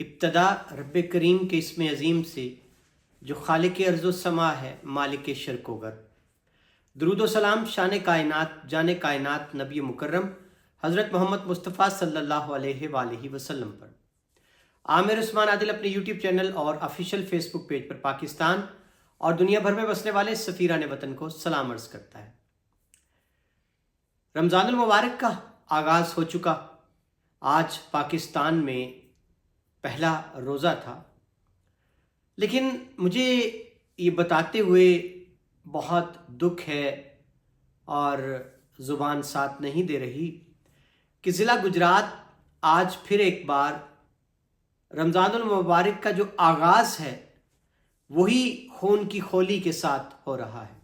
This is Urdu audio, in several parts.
ابتدا رب کریم کے اسم عظیم سے جو خالق ارض و سما ہے، مالک شرق و گر۔ درود و سلام شان کائنات، جان کائنات، نبی مکرم حضرت محمد مصطفیٰ صلی اللہ علیہ وآلہ وسلم پر۔ عامر عثمان عادل اپنے یوٹیوب چینل اور آفیشیل فیس بک پیج پر پاکستان اور دنیا بھر میں بسنے والے سفیران وطن کو سلام عرض کرتا ہے۔ رمضان المبارک کا آغاز ہو چکا۔ آج پاکستان میں پہلا روزہ تھا، لیکن مجھے یہ بتاتے ہوئے بہت دکھ ہے اور زبان ساتھ نہیں دے رہی کہ ضلع گجرات آج پھر ایک بار رمضان المبارک کا جو آغاز ہے وہی خون کی خولی کے ساتھ ہو رہا ہے۔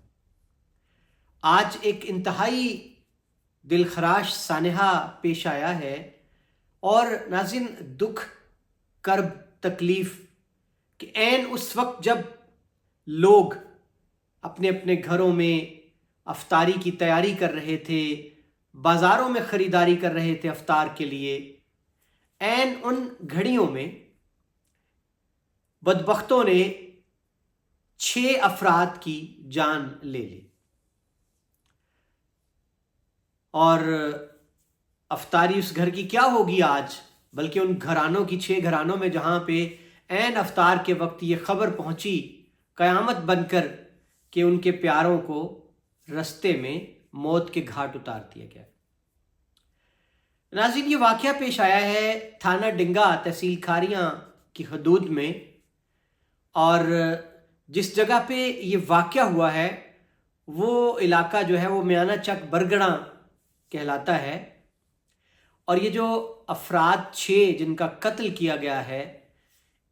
آج ایک انتہائی دلخراش سانحہ پیش آیا ہے اور ناظرین، دکھ، کرب، تکلیف کہ عین اس وقت جب لوگ اپنے اپنے گھروں میں افطاری کی تیاری کر رہے تھے، بازاروں میں خریداری کر رہے تھے افطار کے لیے، عین ان گھڑیوں میں بدبختوں نے 6 افراد کی جان لے لی۔ اور افطاری اس گھر کی کیا ہوگی آج، بلکہ ان گھرانوں کی، 6 گھرانوں میں جہاں پہ عین افطار کے وقت یہ خبر پہنچی قیامت بن کر کہ ان کے پیاروں کو رستے میں موت کے گھاٹ اتار دیا گیا۔ ناظرین، یہ واقعہ پیش آیا ہے تھانہ ڈنگا، تحصیل کھاریاں کی حدود میں، اور جس جگہ پہ یہ واقعہ ہوا ہے وہ علاقہ جو ہے وہ میانہ چک برگڑاں کہلاتا ہے۔ اور یہ جو افراد 6 جن کا قتل کیا گیا ہے،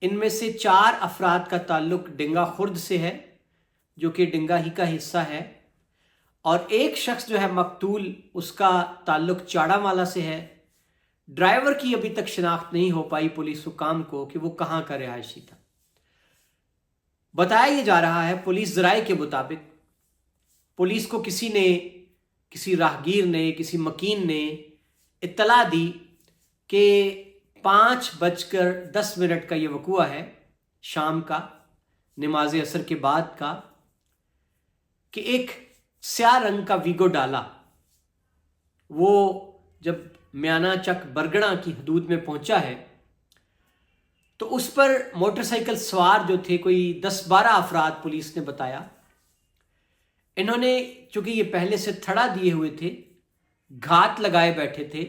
ان میں سے 4 افراد کا تعلق ڈنگا خرد سے ہے جو کہ ڈنگا ہی کا حصہ ہے، اور ایک شخص جو ہے مقتول، اس کا تعلق چاڑا مالا سے ہے۔ ڈرائیور کی ابھی تک شناخت نہیں ہو پائی پولیس حکام کو کہ وہ کہاں کا رہائشی تھا۔ بتایا یہ جا رہا ہے پولیس ذرائع کے مطابق، پولیس کو کسی راہگیر نے، کسی مکین نے اطلاع دی کہ 5:10 کا یہ وقوعہ ہے، شام کا، نماز عصر کے بعد کا، کہ ایک سیاہ رنگ کا ویگو ڈالا وہ جب میانہ چک برگڑاں کی حدود میں پہنچا ہے تو اس پر موٹر سائیکل سوار جو تھے کوئی 10-12 افراد، پولیس نے بتایا، انہوں نے چونکہ یہ پہلے سے تھڑا دیے ہوئے تھے، گھات لگائے بیٹھے تھے،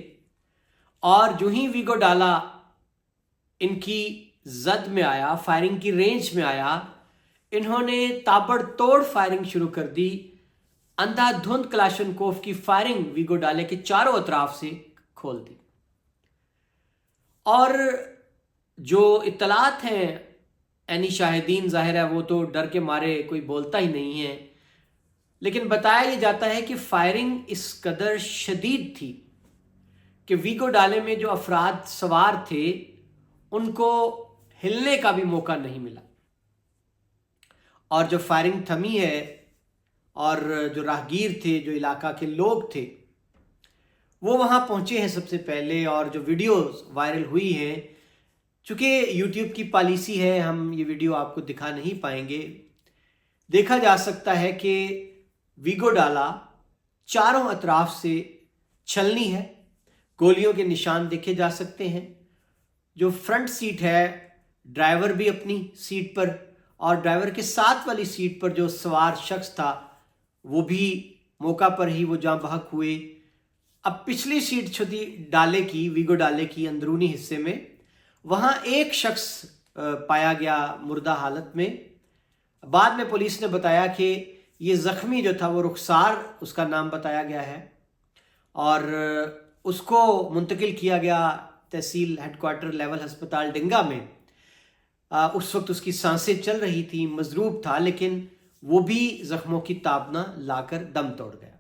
اور جو ہی ویگو ڈالا ان کی زد میں آیا، فائرنگ کی رینج میں آیا، انہوں نے تابڑ توڑ فائرنگ شروع کر دی۔ اندھا دھند کلاشنکوف کی فائرنگ ویگو ڈالے کے چاروں اطراف سے کھول دی۔ اور جو اطلاعات ہیں عینی شاہدین، ظاہر ہے وہ تو ڈر کے مارے کوئی بولتا ہی نہیں ہے، لیکن بتایا یہ جاتا ہے کہ فائرنگ اس قدر شدید تھی کہ ویگو ڈالے میں جو افراد سوار تھے ان کو ہلنے کا بھی موقع نہیں ملا، اور جو فائرنگ تھمی ہے اور جو راہگیر تھے، جو علاقہ کے لوگ تھے، وہ وہاں پہنچے ہیں سب سے پہلے، اور جو ویڈیوز وائرل ہوئی ہیں، چونکہ یوٹیوب کی پالیسی ہے ہم یہ ویڈیو آپ کو دکھا نہیں پائیں گے، دیکھا جا سکتا ہے کہ ویگو ڈالا چاروں اطراف سے چھلنی ہے، گولیوں کے نشان دیکھے جا سکتے ہیں۔ جو فرنٹ سیٹ ہے، ڈرائیور بھی اپنی سیٹ پر، اور ڈرائیور کے ساتھ والی سیٹ پر جو سوار شخص تھا وہ بھی موقع پر ہی وہ جاں بحق ہوئے۔ اب پچھلی سیٹ چھوٹی ڈالے کی، ویگو ڈالے کی اندرونی حصے میں، وہاں ایک شخص پایا گیا مردہ حالت میں۔ بعد میں پولیس نے بتایا کہ یہ زخمی جو تھا وہ رخسار اس کا نام بتایا گیا ہے، اور اس کو منتقل کیا گیا تحصیل ہیڈ کوارٹر لیول ہسپتال ڈنگا میں۔ اس وقت اس کی سانسیں چل رہی تھی، مضروب تھا، لیکن وہ بھی زخموں کی تاب نہ لا کر دم توڑ گیا۔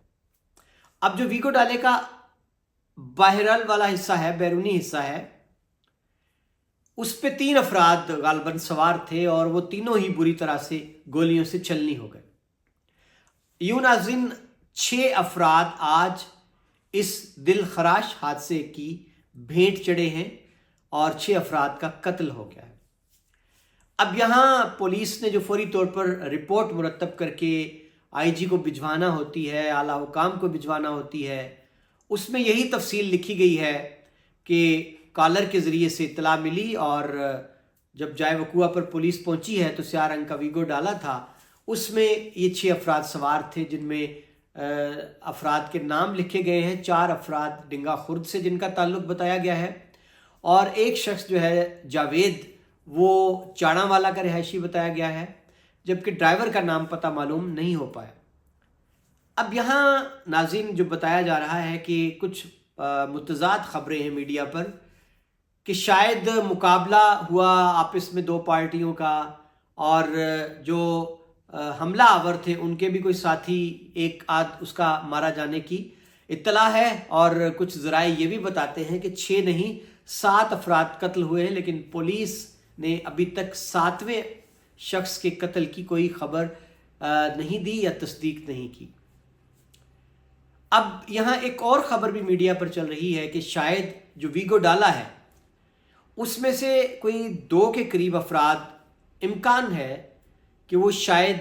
اب جو ویگو ڈالے کا باہرال والا حصہ ہے، بیرونی حصہ ہے، اس پہ 3 افراد غالباً سوار تھے، اور وہ تینوں ہی بری طرح سے گولیوں سے چھلنی ہو گئے۔ یوں ناظرین، 6 افراد آج اس دل خراش حادثے کی بھینٹ چڑھے ہیں اور 6 افراد کا قتل ہو گیا ہے۔ اب یہاں پولیس نے جو فوری طور پر رپورٹ مرتب کر کے آئی جی کو بھجوانا ہوتی ہے، اعلیٰ حکام کو بھجوانا ہوتی ہے، اس میں یہی تفصیل لکھی گئی ہے کہ کالر کے ذریعے سے اطلاع ملی اور جب جائے وقوع پر پولیس پہنچی ہے تو سیاہ رنگ کا ویگو ڈالا تھا، اس میں یہ 6 افراد سوار تھے، جن میں افراد کے نام لکھے گئے ہیں۔ 4 افراد ڈنگا خرد سے جن کا تعلق بتایا گیا ہے، اور ایک شخص جو ہے جاوید وہ چاڑا والا کا رہائشی بتایا گیا ہے، جبکہ ڈرائیور کا نام پتہ معلوم نہیں ہو پایا۔ اب یہاں ناظرین جو بتایا جا رہا ہے کہ کچھ متضاد خبریں ہیں میڈیا پر کہ شاید مقابلہ ہوا آپس میں 2 پارٹیوں کا، اور جو حملہ آور تھے ان کے بھی کوئی ساتھی ایک آدھ اس کا مارا جانے کی اطلاع ہے، اور کچھ ذرائع یہ بھی بتاتے ہیں کہ 6 نہیں 7 افراد قتل ہوئے ہیں، لیکن پولیس نے ابھی تک 7ویں شخص کے قتل کی کوئی خبر نہیں دی یا تصدیق نہیں کی۔ اب یہاں ایک اور خبر بھی میڈیا پر چل رہی ہے کہ شاید جو ویگو ڈالا ہے اس میں سے کوئی 2 کے قریب افراد امکان ہے کہ وہ شاید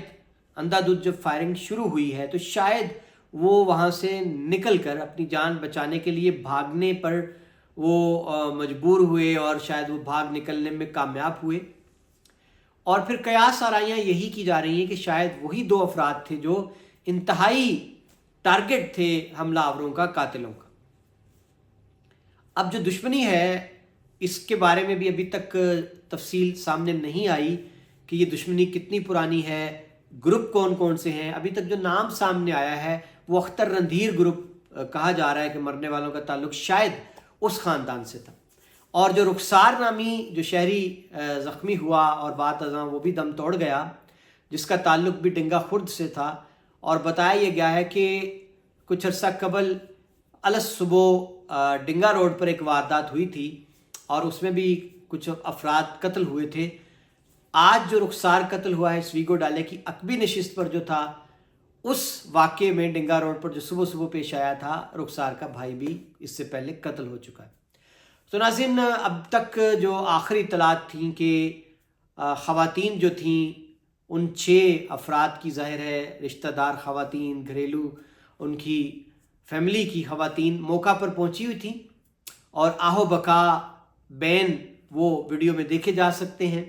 اندھا دھند جب فائرنگ شروع ہوئی ہے تو شاید وہ وہاں سے نکل کر اپنی جان بچانے کے لیے بھاگنے پر وہ مجبور ہوئے، اور شاید وہ بھاگ نکلنے میں کامیاب ہوئے، اور پھر قیاس آرائیاں یہی کی جا رہی ہیں کہ شاید وہی 2 افراد تھے جو انتہائی ٹارگٹ تھے حملہ آوروں کا، قاتلوں کا۔ اب جو دشمنی ہے اس کے بارے میں بھی ابھی تک تفصیل سامنے نہیں آئی کہ یہ دشمنی کتنی پرانی ہے، گروپ کون کون سے ہیں۔ ابھی تک جو نام سامنے آیا ہے وہ اختر رندھیر گروپ کہا جا رہا ہے کہ مرنے والوں کا تعلق شاید اس خاندان سے تھا، اور جو رخسار نامی جو شہری زخمی ہوا اور بات ازاں وہ بھی دم توڑ گیا، جس کا تعلق بھی ڈنگا خرد سے تھا، اور بتایا یہ گیا ہے کہ کچھ عرصہ قبل الس صبح ڈنگا روڈ پر ایک واردات ہوئی تھی اور اس میں بھی کچھ افراد قتل ہوئے تھے۔ آج جو رخسار قتل ہوا ہے اس ویگو ڈالے کی عقبی نشست پر جو تھا، اس واقعے میں ڈنگا روڈ پر جو صبح صبح پیش آیا تھا، رخسار کا بھائی بھی اس سے پہلے قتل ہو چکا ہے۔ تو ناظرین اب تک جو آخری اطلاعات تھیں کہ خواتین جو تھیں ان 6 افراد کی ظاہر ہے رشتہ دار خواتین، گھریلو ان کی فیملی کی خواتین موقع پر پہنچی ہوئی تھیں، اور آہو بکا بین وہ ویڈیو میں دیکھے جا سکتے ہیں۔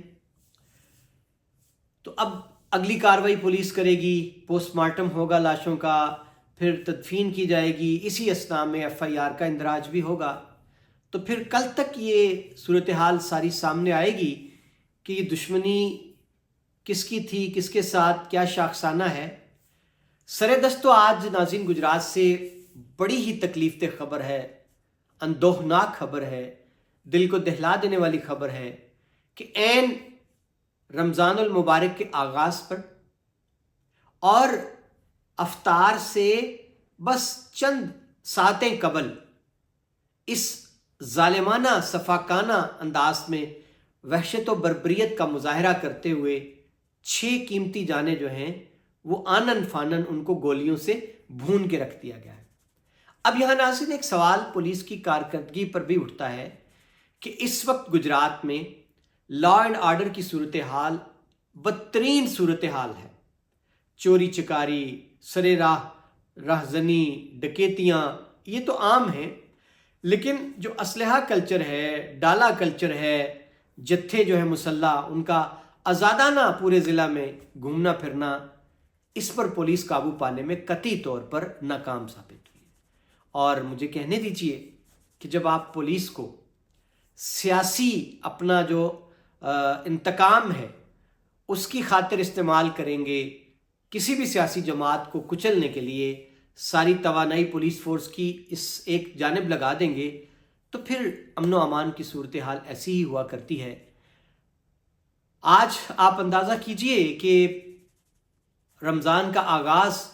تو اب اگلی کارروائی پولیس کرے گی، پوسٹ مارٹم ہوگا لاشوں کا، پھر تدفین کی جائے گی، اسی اثناء میں FIR کا اندراج بھی ہوگا۔ تو پھر کل تک یہ صورتحال ساری سامنے آئے گی کہ یہ دشمنی کس کی تھی، کس کے ساتھ کیا شاخسانہ ہے۔ سر دست تو آج ناظرین گجرات سے بڑی ہی تکلیف دہ خبر ہے، اندوہناک خبر ہے، دل کو دہلا دینے والی خبر ہے کہ عین رمضان المبارک کے آغاز پر اور افطار سے بس چند ساعتیں قبل اس ظالمانہ صفاقانہ انداز میں وحشت و بربریت کا مظاہرہ کرتے ہوئے 6 قیمتی جانیں جو ہیں وہ آنن فانن ان کو گولیوں سے بھون کے رکھ دیا گیا ہے۔ اب یہاں ناظرین ایک سوال پولیس کی کارکردگی پر بھی اٹھتا ہے کہ اس وقت گجرات میں لا اینڈ آرڈر کی صورتحال بدترین صورتحال ہے۔ چوری چکاری، سرے راہ راہزنی، ڈکیتیاں یہ تو عام ہیں، لیکن جو اسلحہ کلچر ہے، ڈالا کلچر ہے، جتھے جو ہے مسلح ان کا آزادانہ پورے ضلع میں گھومنا پھرنا، اس پر پولیس قابو پانے میں قطعی طور پر ناکام ثابت ہوئی ہے۔ اور مجھے کہنے دیجئے کہ جب آپ پولیس کو سیاسی اپنا جو انتقام ہے اس کی خاطر استعمال کریں گے، کسی بھی سیاسی جماعت کو کچلنے کے لیے ساری توانائی پولیس فورس کی اس ایک جانب لگا دیں گے، تو پھر امن و امان کی صورتحال ایسی ہی ہوا کرتی ہے۔ آج آپ اندازہ کیجئے کہ رمضان کا آغاز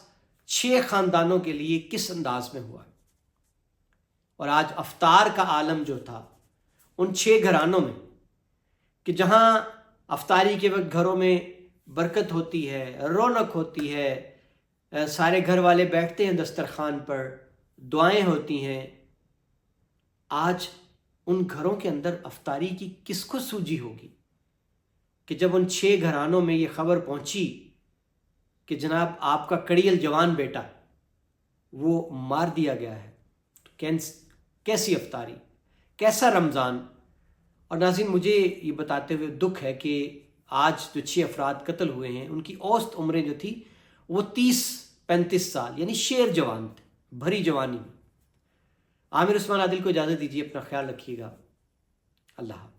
6 خاندانوں کے لیے کس انداز میں ہوا ہے، اور آج افطار کا عالم جو تھا ان 6 گھرانوں میں، کہ جہاں افطاری کے وقت گھروں میں برکت ہوتی ہے، رونق ہوتی ہے، سارے گھر والے بیٹھتے ہیں دسترخوان پر، دعائیں ہوتی ہیں، آج ان گھروں کے اندر افطاری کی کس کو سوجی ہوگی کہ جب ان 6 گھرانوں میں یہ خبر پہنچی کہ جناب آپ کا کڑیل جوان بیٹا وہ مار دیا گیا ہے، تو کیسی افطاری، کیسا رمضان۔ اور ناظرین، مجھے یہ بتاتے ہوئے دکھ ہے کہ آج جو 6 افراد قتل ہوئے ہیں ان کی اوسط عمریں جو تھی وہ 30-35 سال، یعنی شیر جوان تھے، بھری جوانی میں۔ عامر عثمان عادل کو اجازت دیجیے، اپنا خیال رکھیے گا، اللہ حافظ۔